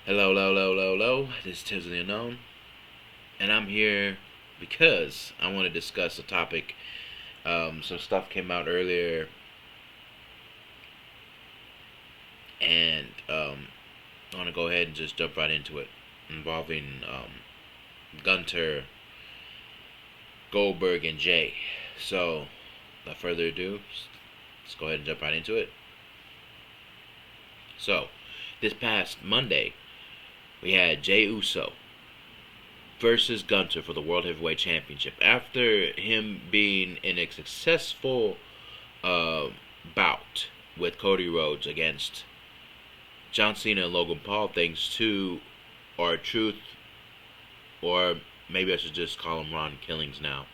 Hello, hello, hello, hello, hello. This is Tiz of the Unknown, and I'm here because I want to discuss a topic. Some stuff came out earlier, and I want to go ahead and just jump right into it, involving Gunther, Goldberg, and Jay. So, without further ado, let's go ahead and jump right into it. So, this past Monday, we had Jay Uso versus Gunther for the World Heavyweight Championship. After him being in a successful uh, bout with Cody Rhodes against John Cena and Logan Paul, thanks to R-Truth, or maybe I should just call him Ron Killings now.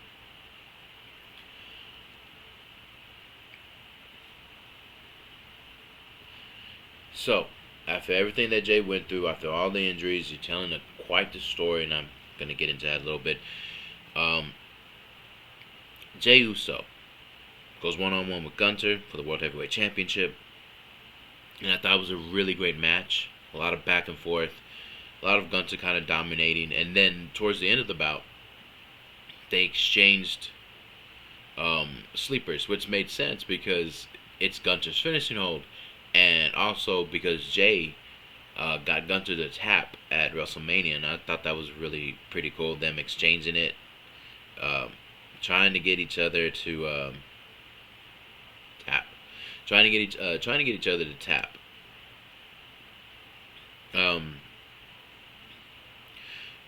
So, after everything that Jay went through, after all the injuries, you're telling quite the story, and I'm going to get into that a little bit. Um, Jay Uso goes one-on-one with Gunther for the World Heavyweight Championship, and I thought it was a really great match. A lot of back and forth, a lot of Gunther kind of dominating, and then towards the end of the bout, they exchanged sleepers, which made sense because it's Gunther's finishing hold, and also because Jay got Gunther to tap at WrestleMania, and I thought that was really pretty cool. Them exchanging it, um, trying to get each other to tap, trying to get each other to tap. Um,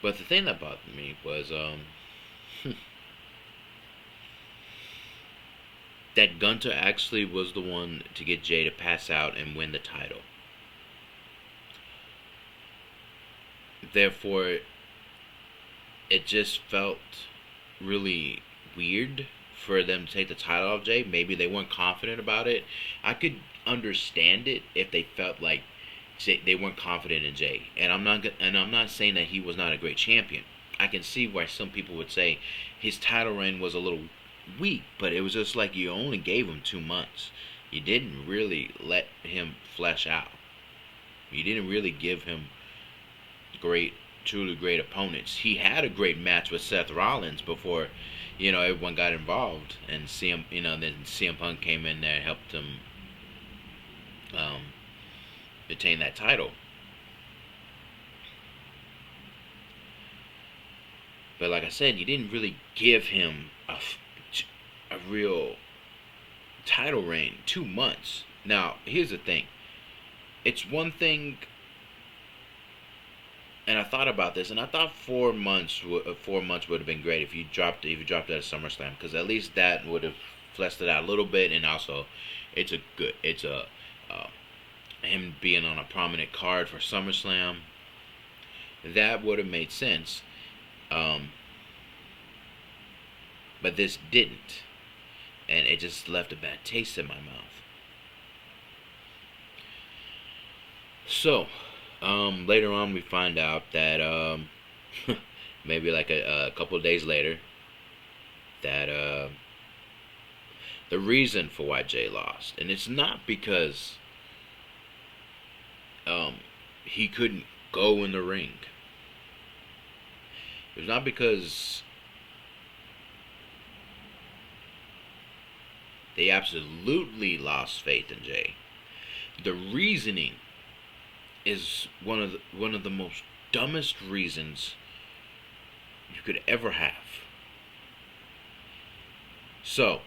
but the thing that bothered me was that Gunther actually was the one to get Jay to pass out and win the title. Therefore, it just felt really weird for them to take the title off Jay. Maybe they weren't confident about it. I could understand it if they felt like they weren't confident in Jay. And I'm not saying that he was not a great champion. I can see why some people would say his title reign was a little weak, but it was just like you only gave him 2 months. You didn't really let him flesh out. You didn't really give him great, truly great opponents. He had a great match with Seth Rollins before, everyone got involved, and then CM Punk came in there and helped him um, retain that title. But like I said, you didn't really give him a real title reign. 2 months. Now, here's the thing. It's one thing, and I thought about this, and I thought 4 months. 4 months would have been great if you dropped it at SummerSlam, because at least that would have fleshed it out a little bit, and also, it's a him being on a prominent card for SummerSlam. That would have made sense, um, but this didn't, and it just left a bad taste in my mouth. So, later on, we find out that maybe like a couple of days later, that the reason for why Jay lost, and it's not because um, he couldn't go in the ring. It was not because they absolutely lost faith in Jay. The reasoning is one of the most dumbest reasons you could ever have. So,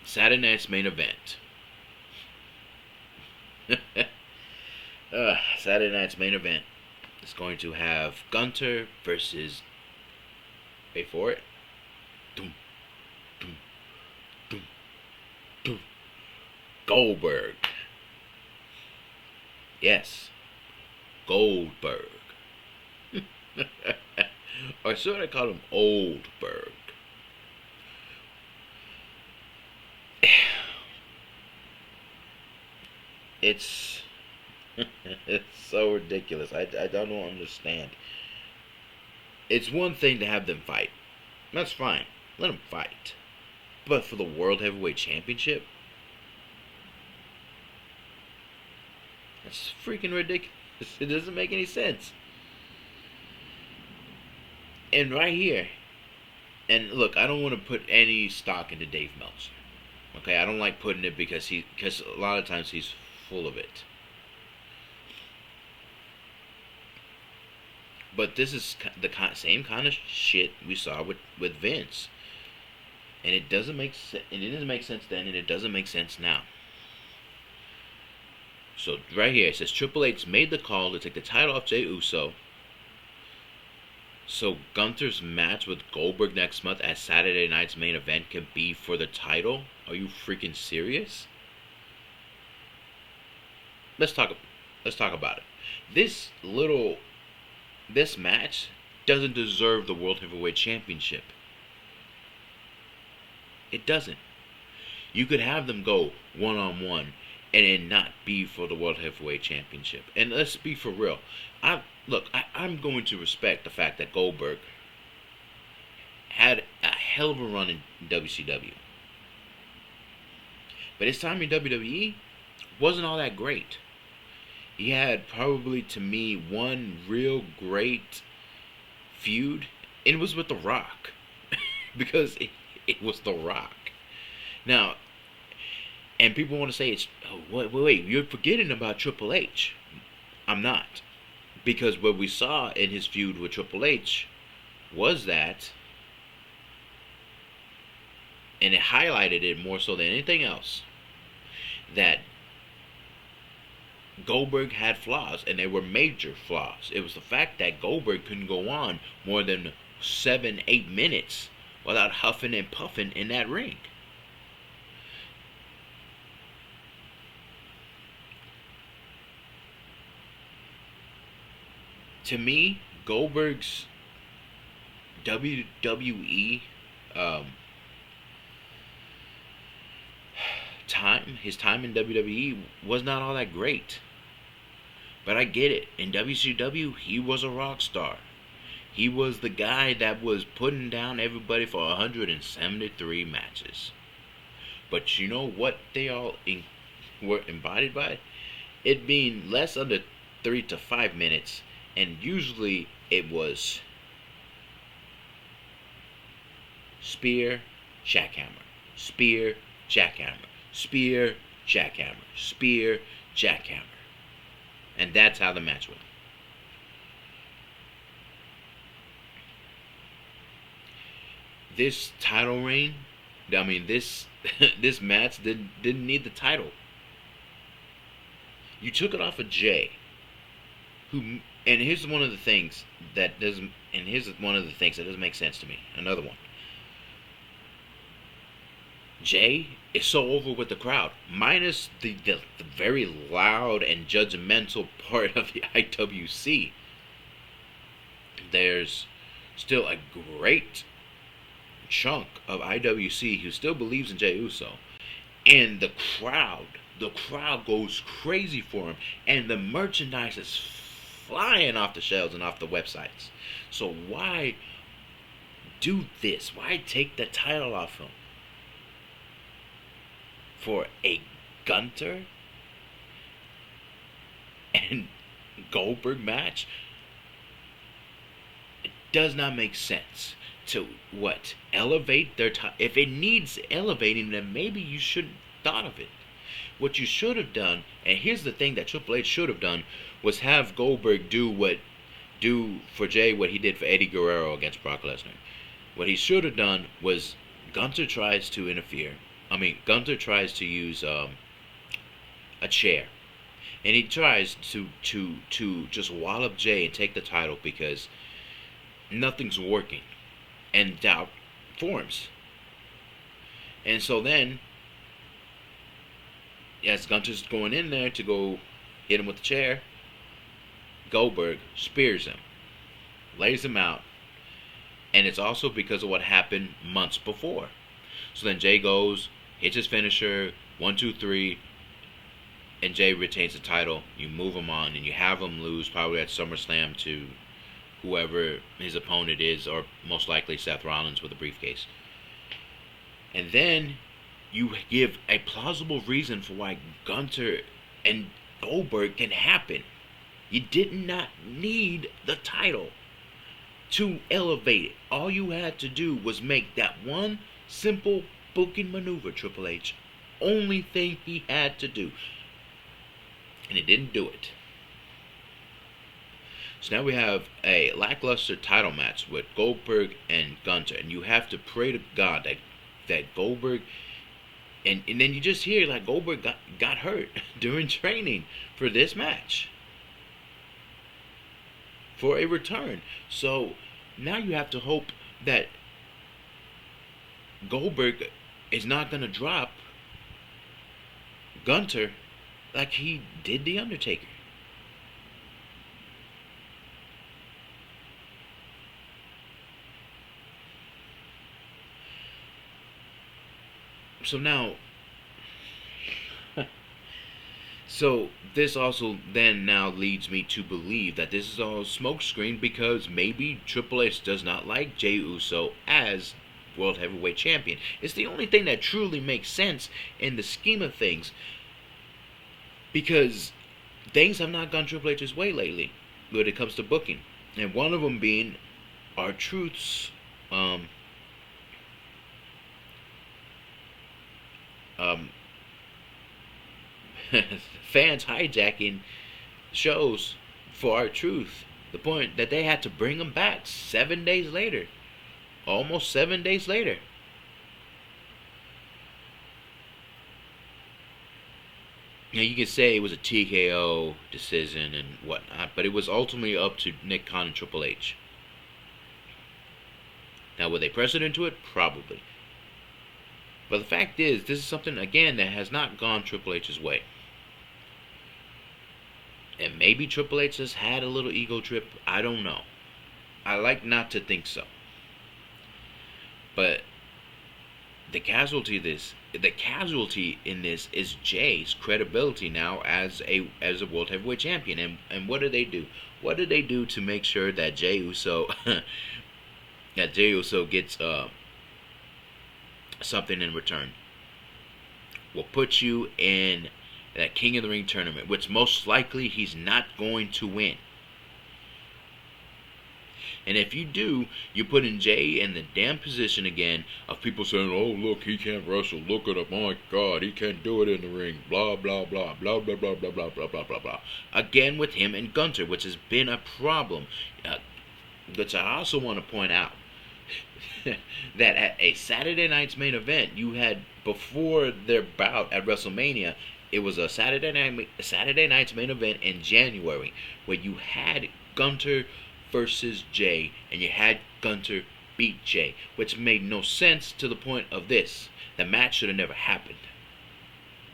Saturday night's main event. Saturday night's main event is going to have Gunther versus, wait for it, doom, doom, doom, doom, Goldberg. Yes, Goldberg. Or should I call him Oldberg? It's it's so ridiculous. I don't understand. It's one thing to have them fight. That's fine. Let them fight. But for the World Heavyweight Championship, That's freaking ridiculous. It doesn't make any sense. And right here, and look, I don't want to put any stock into Dave Meltzer. Okay, I don't like putting it because a lot of times he's full of it. But this is the same kind of shit we saw with Vince, and it doesn't make sense. And it didn't make sense then, and it doesn't make sense now. So right here it says Triple H made the call to take the title off Jey Uso. So Gunther's match with Goldberg next month as Saturday night's main event can be for the title. Are you freaking serious? Let's talk about it. This match doesn't deserve the World Heavyweight Championship. It doesn't. You could have them go one-on-one and it not be for the World Heavyweight Championship. And let's be for real. I'm going to respect the fact that Goldberg had a hell of a run in WCW. But his time in WWE wasn't all that great. He had probably, to me, one real great feud, and it was with The Rock. Because it was The Rock. Now, and people want to say, wait, you're forgetting about Triple H. I'm not. Because what we saw in his feud with Triple H was that, and it highlighted it more so than anything else, that Goldberg had flaws, and they were major flaws. It was the fact that Goldberg couldn't go on more than 7-8 minutes without huffing and puffing in that ring. To me, Goldberg's WWE his time in WWE was not all that great. But I get it. In WCW, he was a rock star. He was the guy that was putting down everybody for 173 matches. But you know what they all were embodied by? It being less under 3 to 5 minutes, and usually it was spear, jackhammer, spear, jackhammer, spear, jackhammer, spear, jackhammer. And that's how the match went. This title reign, this match didn't need the title. You took it off of Jay, and here's one of the things that doesn't make sense to me. Another one. Jay is so over with the crowd, minus the very loud and judgmental part of the IWC. There's still a great chunk of IWC who still believes in Jey Uso, and the crowd goes crazy for him, and the merchandise is flying off the shelves and off the websites. So why do this? Why take the title off him? For a Gunther and Goldberg match? It does not make sense. To what? Elevate their time? If it needs elevating, then maybe you shouldn't have thought of it. What you should have done, and here's the thing that Triple H should have done, was have Goldberg do for Jay what he did for Eddie Guerrero against Brock Lesnar. What he should have done was Gunther tries to interfere. Gunther tries to use a chair, and he tries to just wallop Jay and take the title because nothing's working, and doubt forms. And so then, as Gunther's going in there to go hit him with the chair, Goldberg spears him, lays him out, and it's also because of what happened months before. So then Jay goes, hits his finisher, 1, 2, 3, and Jay retains the title. You move him on, and you have him lose probably at SummerSlam to whoever his opponent is, or most likely Seth Rollins with a briefcase. And then you give a plausible reason for why Gunther and Goldberg can happen. You did not need the title to elevate it. All you had to do was make that one simple booking maneuver, Triple H. Only thing he had to do. And he didn't do it. So now we have a lackluster title match with Goldberg and Gunther. And you have to pray to God that Goldberg... And then you just hear like Goldberg got hurt during training for this match. For a return. So now you have to hope that Goldberg is not going to drop Gunther like he did The Undertaker. So now, so this also then now leads me to believe that this is all smokescreen because maybe Triple H does not like Jey Uso as World Heavyweight Champion. It's the only thing that truly makes sense in the scheme of things because things have not gone Triple H's way lately when it comes to booking. And one of them being R-Truth's fans hijacking shows for R-Truth. The point that they had to bring him back 7 days later. Almost 7 days later. Now you could say it was a TKO decision and whatnot, but it was ultimately up to Nick Khan and Triple H. Now would they press it into it? Probably. But the fact is, this is something, again, that has not gone Triple H's way. And maybe Triple H has had a little ego trip. I don't know. I like not to think so. But the casualty in this is Jay's credibility now as a World Heavyweight Champion. And what do they do? What do they do to make sure that Jey Uso gets something in return? Will put you in that King of the Ring tournament, which most likely he's not going to win. And if you do, you put in Jay in the damn position again of people saying, oh, look, he can't wrestle. Look at him. Oh, my God, he can't do it in the ring. Blah, blah, blah, blah, blah, blah, blah, blah, blah, blah, blah, blah. Again with him and Gunther, which has been a problem. Which I also want to point out that at a Saturday night's main event, you had, before their bout at WrestleMania, it was a Saturday night's main event in January where you had Gunther versus Jay, and you had Gunther beat Jay, which made no sense to the point of this. The match should have never happened.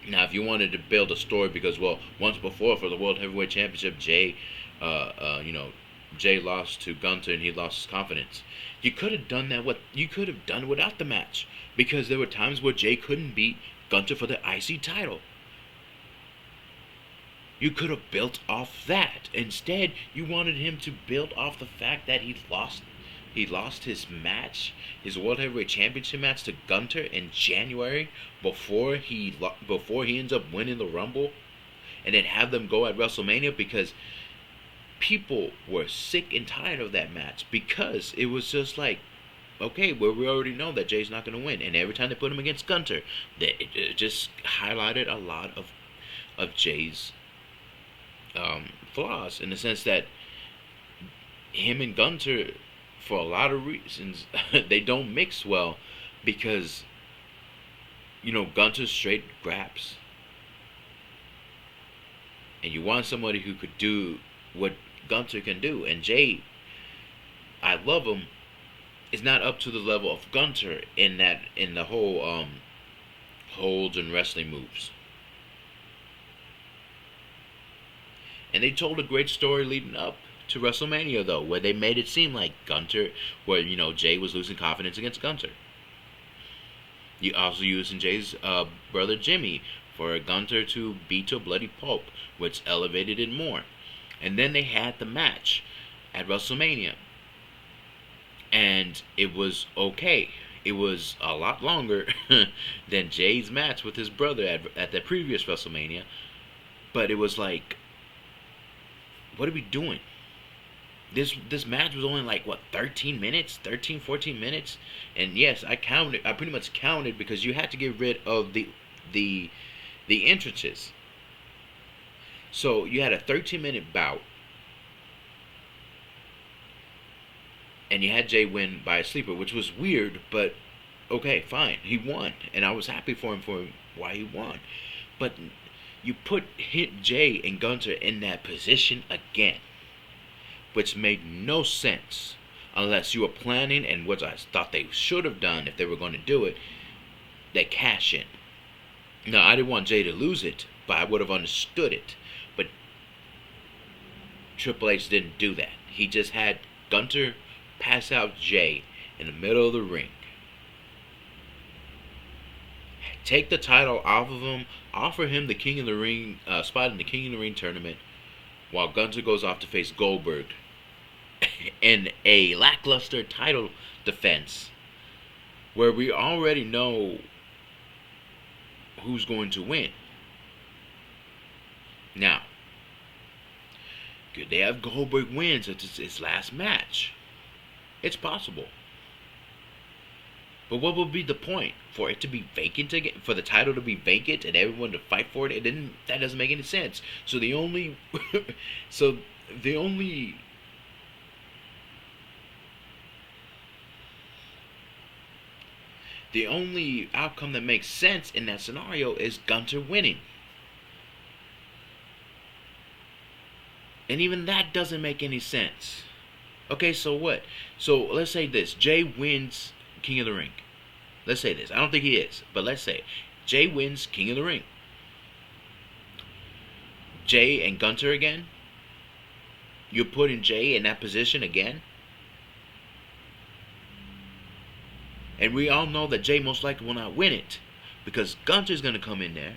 Now, if you wanted to build a story because, well, once before for the World Heavyweight Championship, Jay lost to Gunther and he lost his confidence. You could have done that. You could have done without the match because there were times where Jay couldn't beat Gunther for the IC title. You could have built off that. Instead, you wanted him to build off the fact that he lost his match, his World Heavyweight Championship match to Gunther in January before he ends up winning the Rumble, and then have them go at WrestleMania because people were sick and tired of that match because it was just like, okay, well, we already know that Jay's not going to win, and every time they put him against Gunther, it just highlighted a lot of Jay's flaws, in the sense that him and Gunther, for a lot of reasons, they don't mix well because, Gunther straight grabs. And you want somebody who could do what Gunther can do. And Jay, I love him, is not up to the level of Gunther in the whole holds and wrestling moves. And they told a great story leading up to WrestleMania, though, where they made it seem like Jay was losing confidence against Gunther. You also using Jay's brother Jimmy for Gunther to beat to a bloody pulp, which elevated it more. And then they had the match at WrestleMania. And it was okay. It was a lot longer than Jay's match with his brother at the previous WrestleMania. But it was like, what are we doing? This match was only like what, 13 minutes, 13 14 minutes. And yes, I pretty much counted because you had to get rid of the the entrances. So you had a 13-minute bout, and you had Jay win by a sleeper, which was weird, but okay, fine, he won, and I was happy for him for why he won. But you put hit Jay and Gunther in that position again, which made no sense unless you were planning, and what I thought they should have done if they were going to do it, they cash in. Now, I didn't want Jay to lose it, but I would have understood it. But Triple H didn't do that. He just had Gunther pass out Jay in the middle of the ring. Take the title off of him, offer him the King of the Ring spot in the King of the Ring tournament, while Gunther goes off to face Goldberg in a lackluster title defense, where we already know who's going to win. Now, could they have Goldberg win since it's his last match? It's possible. But what would be the point? For it to be vacant again? For the title to be vacant and everyone to fight for it? That doesn't make any sense. So the only the only outcome that makes sense in that scenario is Gunther winning. And even that doesn't make any sense. Okay, so what? So let's say this. Jay wins King of the Ring. Let's say this. I don't think he is, but let's say Jay wins King of the Ring. Jay and Gunther again? You're putting Jay in that position again? And we all know that Jay most likely will not win it. Because Gunther's going to come in there.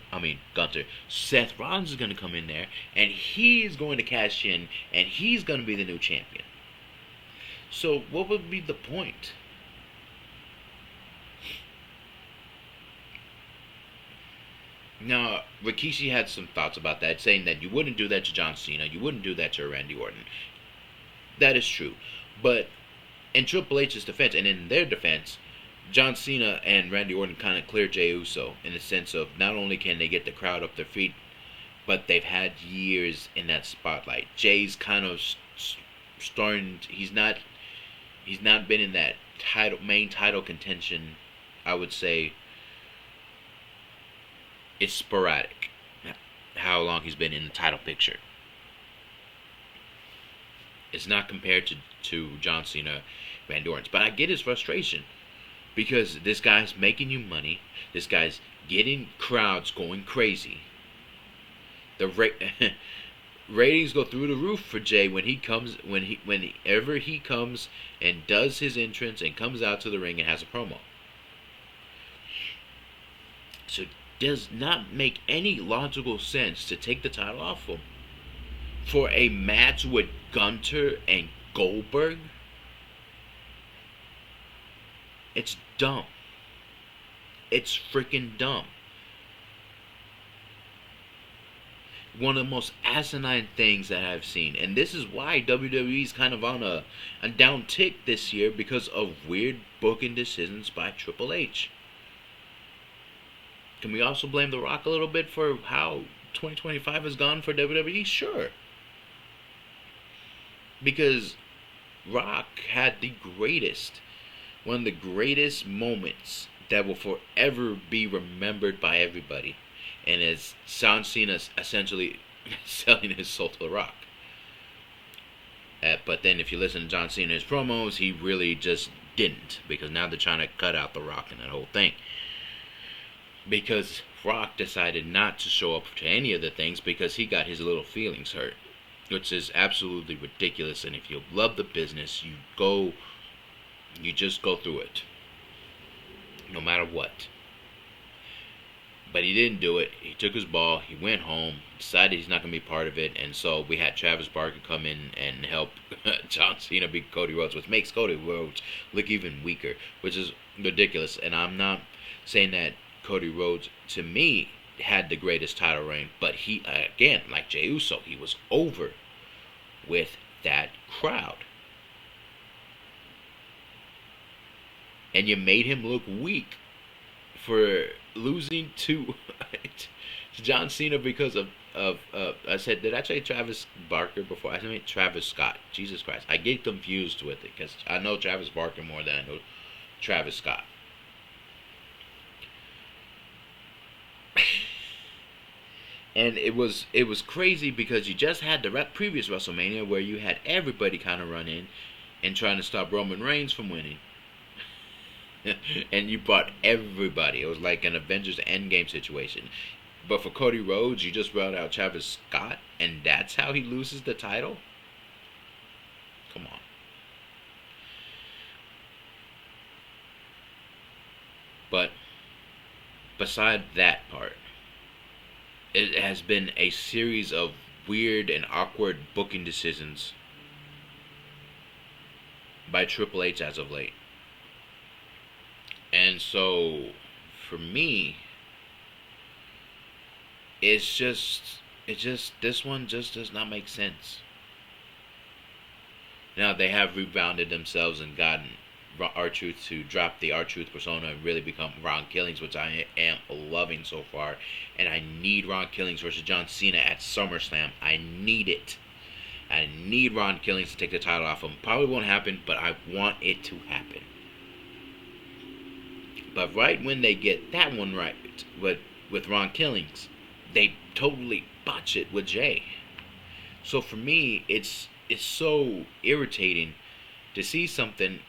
Seth Rollins is going to come in there. And he's going to cash in. And he's going to be the new champion. So what would be the point? Now, Rikishi had some thoughts about that, saying that you wouldn't do that to John Cena. You wouldn't do that to Randy Orton. That is true. But in Triple H's defense, and in their defense, John Cena and Randy Orton kind of cleared Jey Uso in the sense of not only can they get the crowd up their feet, but they've had years in that spotlight. Jay's kind of starting. He's not been in that main title contention. I would say it's sporadic how long he's been in the title picture. It's not compared to John Cena, Randy Orton. But I get his frustration. Because this guy's making you money. This guy's getting crowds going crazy. The ratings go through the roof for Jay whenever he comes and does his entrance and comes out to the ring and has a promo. So it does not make any logical sense to take the title off him for a match with Gunther and Goldberg. It's dumb. It's freaking dumb. One of the most asinine things that I've seen. And this is why WWE's kind of on a down tick this year, because of weird booking decisions by Triple H. Can we also blame The Rock a little bit for how 2025 has gone for WWE? Sure. Because Rock had one of the greatest moments that will forever be remembered by everybody. And it's John Cena essentially selling his soul to The Rock. But then if you listen to John Cena's promos, he really just didn't. Because now they're trying to cut out The Rock and that whole thing. Because Rock decided not to show up to any of the things because he got his little feelings hurt. Which is absolutely ridiculous. And if you love the business, you just go through it. No matter what. But he didn't do it. He took his ball. He went home. Decided he's not going to be part of it. And so we had Travis Barker come in and help John Cena beat Cody Rhodes. Which makes Cody Rhodes look even weaker. Which is ridiculous. And I'm not saying that Cody Rhodes, to me, had the greatest title reign, but he, again, like Jey Uso, he was over with that crowd. And you made him look weak for losing to John Cena because of I said, did I say Travis Barker before? I meant Travis Scott. Jesus Christ, I get confused with it because I know Travis Barker more than I know Travis Scott. And it was crazy because you just had the previous WrestleMania where you had everybody kind of run in and trying to stop Roman Reigns from winning. And you brought everybody. It was like an Avengers Endgame situation. But for Cody Rhodes, you just brought out Travis Scott, and that's how he loses the title? Come on. But beside that part, it has been a series of weird and awkward booking decisions by Triple H as of late. And so, for me, this one just does not make sense. Now, they have rebounded themselves and gotten R-Truth to drop the R-Truth persona and really become Ron Killings, which I am loving so far. And I need Ron Killings versus John Cena at SummerSlam. I need it. I need Ron Killings to take the title off him. Probably won't happen, but I want it to happen. But right when they get that one right with Ron Killings, they totally botch it with Jay. So for me, it's so irritating to see something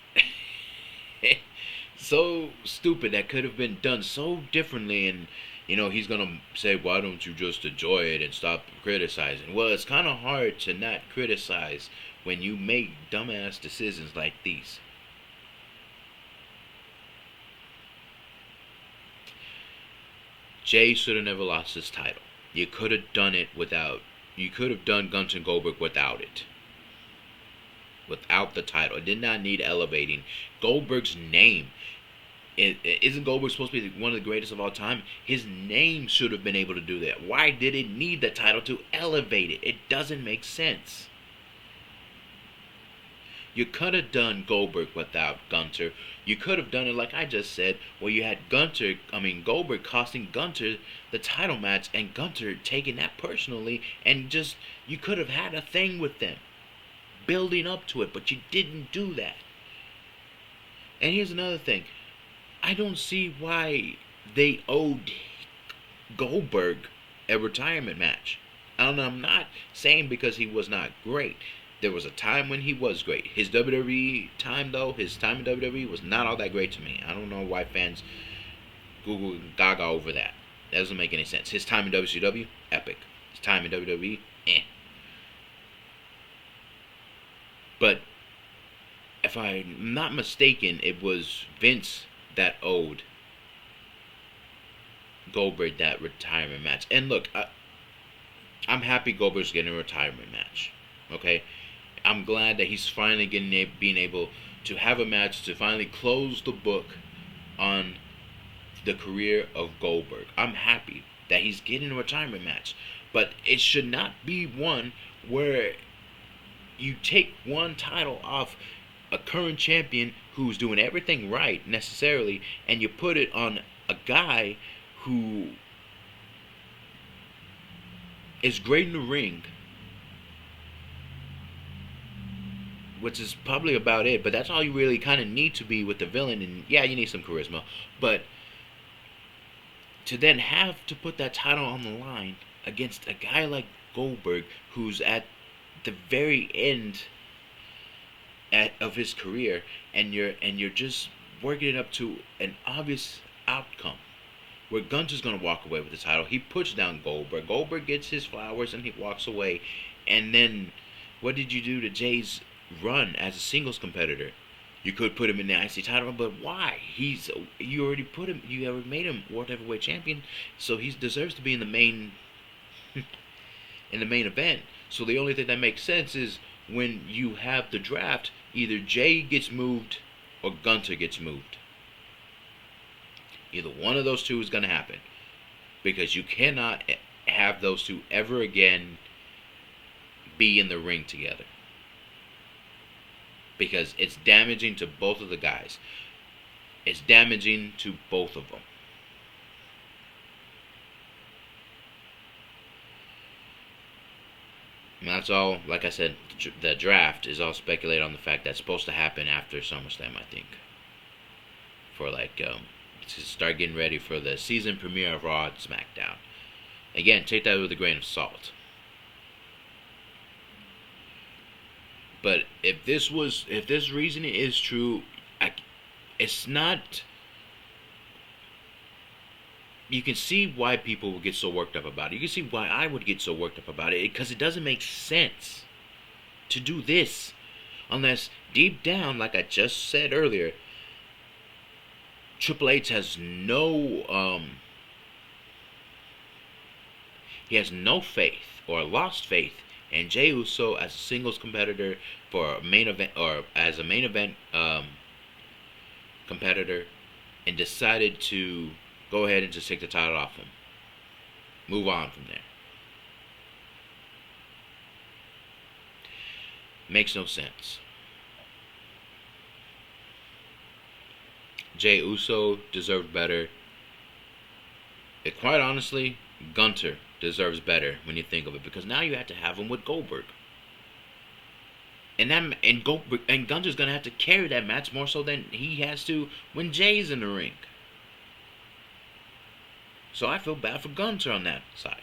so stupid that could have been done so differently, and he's gonna say, why don't you just enjoy it and stop criticizing? Well, it's kind of hard to not criticize when you make dumbass decisions like these. Jay should have never lost his title. You could have done it without. You could have done Gunther and Goldberg without it. Without the title. It did not need elevating. Goldberg's name. Isn't Goldberg supposed to be one of the greatest of all time? His name should have been able to do that. Why did it need the title to elevate it? It doesn't make sense. You could have done Goldberg without Gunther. You could have done it like I just said, where you had Goldberg costing Gunther the title match and Gunther taking that personally, and just, you could have had a thing with them, building up to it, but you didn't do that. And here's another thing. I don't see why they owed Goldberg a retirement match. And I'm not saying because he was not great. There was a time when he was great. His WWE time, though, his time in WWE was not all that great to me. I don't know why fans Google gaga over that. That doesn't make any sense. His time in WCW, epic. His time in WWE, eh. But if I'm not mistaken, it was Vince that owed Goldberg that retirement match. And look, I'm happy Goldberg's getting a retirement match. Okay? I'm glad that he's finally being able to have a match to finally close the book on the career of Goldberg. I'm happy that he's getting a retirement match. But it should not be one where you take one title off a current champion who's doing everything right necessarily, and you put it on a guy who is great in the ring, which is probably about it, but that's all you really kind of need to be with the villain. And yeah, you need some charisma, but to then have to put that title on the line against a guy like Goldberg, who's at the very end of his career, and you're just working it up to an obvious outcome where Gunther's gonna walk away with the title. He puts down Goldberg. Goldberg gets his flowers and he walks away. And then what did you do to Jay's run as a singles competitor? You could put him in the IC title, but why? You already made him World Heavyweight Champion, so he deserves to be in the main in the main event. So the only thing that makes sense is when you have the draft, either Jay gets moved or Gunther gets moved. Either one of those two is going to happen. because you cannot have those two ever again be in the ring together, because it's damaging to both of the guys. It's damaging to both of them. And that's all. Like I said, the draft is all speculated on the fact that's supposed to happen after SummerSlam, I think, for like to start getting ready for the season premiere of Raw and SmackDown. Again, take that with a grain of salt. But if this reasoning is true, it's not. You can see why people would get so worked up about it. You can see why I would get so worked up about it, because it doesn't make sense to do this unless deep down, like I just said earlier, Triple H has no he has no faith or lost faith in Jey Uso as a singles competitor for a main event, or as a main event competitor, and decided to go ahead and just take the title off him. Move on from there. Makes no sense. Jey Uso deserved better. Quite honestly, Gunther deserves better when you think of it, because now you have to have him with Goldberg. And Gunther's gonna have to carry that match more so than he has to when Jay's in the ring. So I feel bad for Gunther on that side.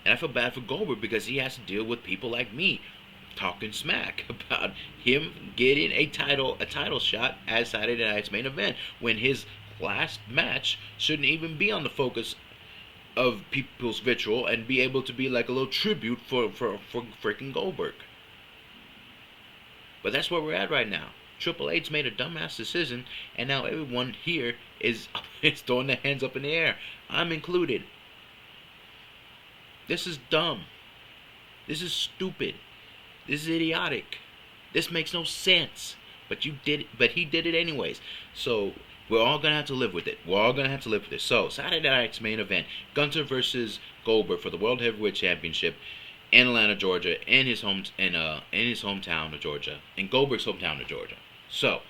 And I feel bad for Goldberg because he has to deal with people like me talking smack about him getting a title shot as Saturday Night's main event, when his last match shouldn't even be on the focus of people's vitriol and be able to be like a little tribute for freaking Goldberg. But that's where we're at right now. Triple H made a dumbass decision, and now everyone here is throwing their hands up in the air. I'm included. This is dumb. This is stupid. This is idiotic. This makes no sense. But he did it anyways. So we're all gonna have to live with it. We're all gonna have to live with it. So Saturday night's main event: Gunther versus Goldberg for the World Heavyweight Championship in Atlanta, Georgia, in his hometown of Georgia, in Goldberg's hometown of Georgia. So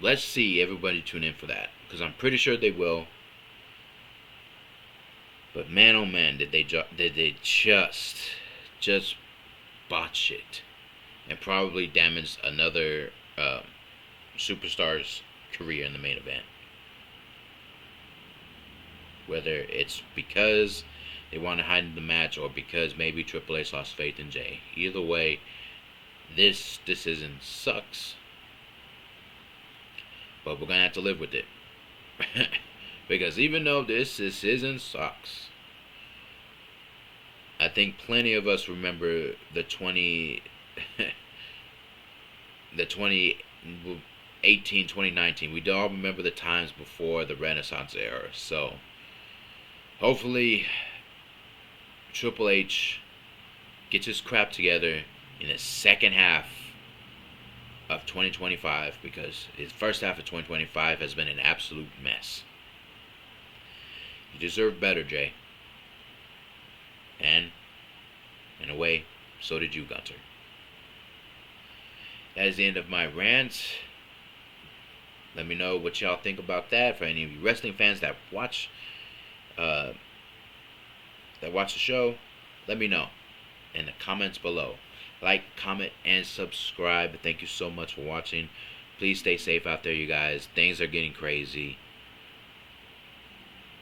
let's see everybody tune in for that, because I'm pretty sure they will. But man, oh man, did they just botch it and probably damage another superstar's career in the main event. Whether it's because they want to hide in the match or because maybe Triple H lost faith in Jay. Either way, this decision sucks. But we're going to have to live with it. Because even though this decision sucks, I think plenty of us remember the 2018, 2019. We all remember the times before the Renaissance era. So hopefully Triple H gets his crap together in the second half of 2025, because his first half of 2025 has been an absolute mess. You deserve better, Jay. And in a way, so did you, Gunther. That is the end of my rant. Let me know what y'all think about that. For any of you wrestling fans that watch the show, let me know in the comments below. Like, comment, and subscribe. Thank you so much for watching. Please stay safe out there, you guys. Things are getting crazy.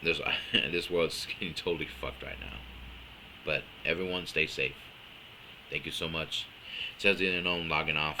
This world's getting totally fucked right now. But everyone stay safe. Thank you so much. Says the unknown, logging off.